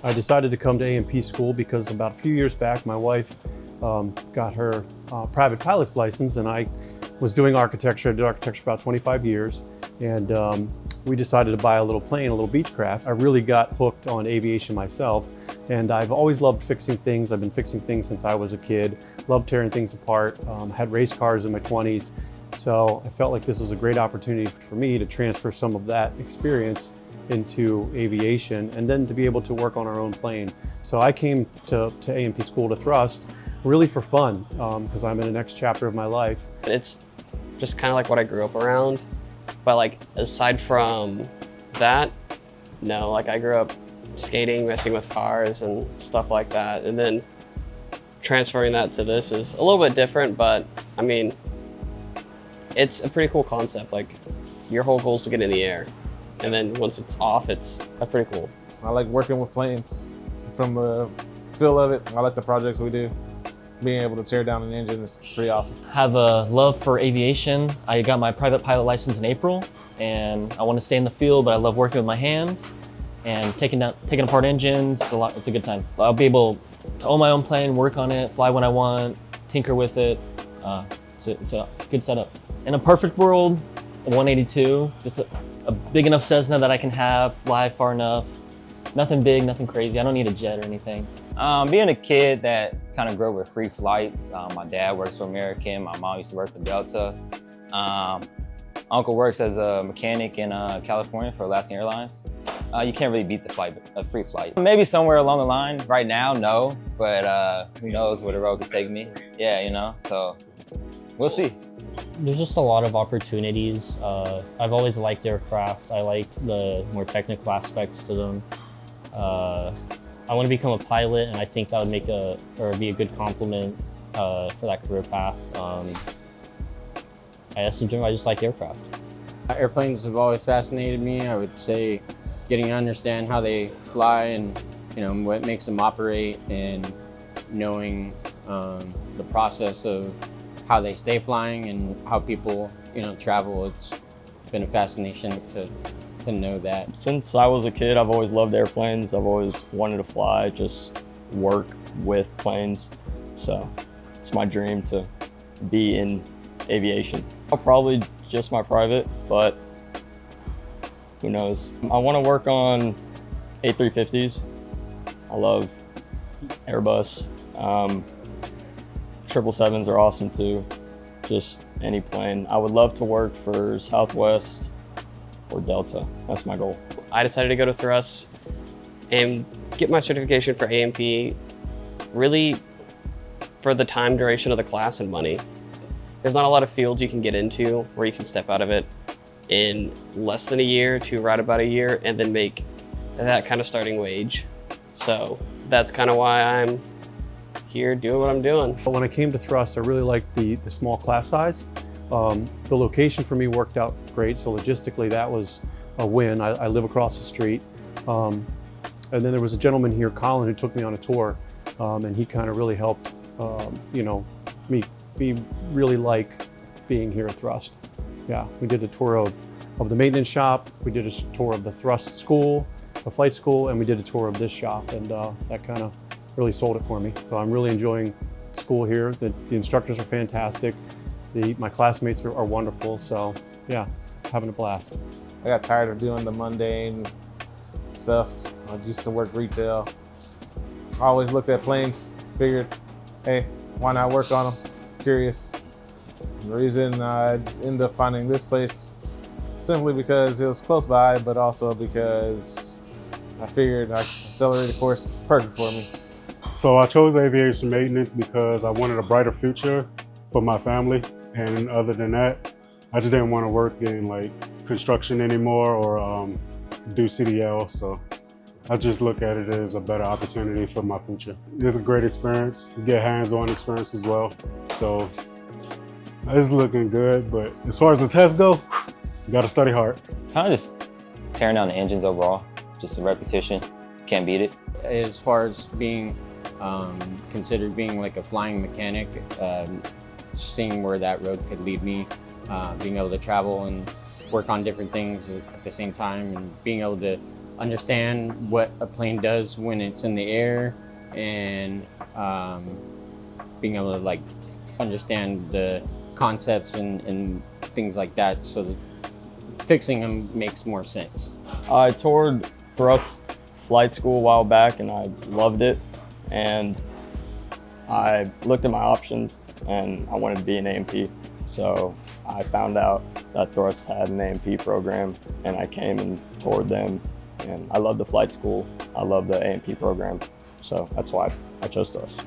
I decided to come to A&P school because about a few years back, my wife got her private pilot's license, and I was doing architecture. I did architecture for about 25 years, and we decided to buy a little plane, a little Beechcraft. I really got hooked on aviation myself, and I've always loved fixing things. I've been fixing things since I was a kid, loved tearing things apart, had race cars in my 20s, so I felt like this was a great opportunity for me to transfer some of that experience into aviation and then to be able to work on our own plane. So I came to A&P school to thrust really for fun because I'm in the next chapter of my life. It's just kind of like what I grew up around, but like aside from that, no, like I grew up skating, messing with cars and stuff like that, and then transferring that to this is a little bit different, but I mean, it's a pretty cool concept. Like your whole goal is to get in the air, and then once it's off, it's pretty cool. I like working with planes. From the feel of it, I like the projects we do. Being able to tear down an engine is pretty awesome. Have a love for aviation. I got my private pilot license in April, and I want to stay in the field, but I love working with my hands and taking apart engines. It's a good time. I'll be able to own my own plane, work on it, fly when I want, tinker with it. It's a good setup. In a perfect world, a 182, just a big enough Cessna that I can have, fly far enough. Nothing big, nothing crazy. I don't need a jet or anything. Being a kid that kind of grew up with free flights, my dad works for American, my mom used to work for Delta. Uncle works as a mechanic in California for Alaskan Airlines. You can't really beat a free flight. Maybe somewhere along the line. Right now, no, but who knows where the road could take me. Yeah, you know, so we'll see. There's just a lot of opportunities. I've always liked aircraft. I like the more technical aspects to them. I want to become a pilot, and I think that would be a good complement for that career path. I just like aircraft. Airplanes have always fascinated me. I would say getting to understand how they fly and what makes them operate, and knowing the process of how they stay flying and how people travel. It's been a fascination to know that. Since I was a kid, I've always loved airplanes. I've always wanted to fly, just work with planes. So it's my dream to be in aviation. I'll probably just my private, but who knows. I want to work on A350s. I love Airbus. 777s are awesome too. Just any plane. I would love to work for Southwest or Delta. That's my goal. I decided to go to thrust and get my certification for A&P really for the time duration of the class and money. There's not a lot of fields you can get into where you can step out of it in less than a year to right about a year and then make that kind of starting wage. So that's kind of why I'm here doing what I'm doing. When I came to thrust, I really liked the small class size. The location for me worked out great, so logistically that was a win. I live across the street. And then there was a gentleman here, Colin, who took me on a tour, and he kind of really helped me really like being here at Thrust. Yeah, we did a tour of the maintenance shop, we did a tour of the Thrust school, the flight school, and we did a tour of this shop, and that kind of really sold it for me. So I'm really enjoying school here. The instructors are fantastic. My classmates are wonderful, so yeah, having a blast. I got tired of doing the mundane stuff. I used to work retail. I always looked at planes, figured, hey, why not work on them? Curious. The reason I ended up finding this place simply because it was close by, but also because I figured accelerated course perfect for me. So I chose aviation maintenance because I wanted a brighter future for my family. And other than that, I just didn't want to work in like construction anymore or do CDL. So I just look at it as a better opportunity for my future. It's a great experience. You get hands-on experience as well. So it's looking good, but as far as the tests go, you got to study hard. Kind of just tearing down the engines overall, just a repetition. Can't beat it. As far as being considered being like a flying mechanic, seeing where that road could lead me, being able to travel and work on different things at the same time, and being able to understand what a plane does when it's in the air, and being able to like understand the concepts and things like that, so that fixing them makes more sense. I toured thrust flight school a while back and I loved it. And I looked at my options and I wanted to be an A&P. So I found out that thrust had an A&P program and I came and toured them. And I love the flight school. I love the A&P program. So that's why I chose thrust.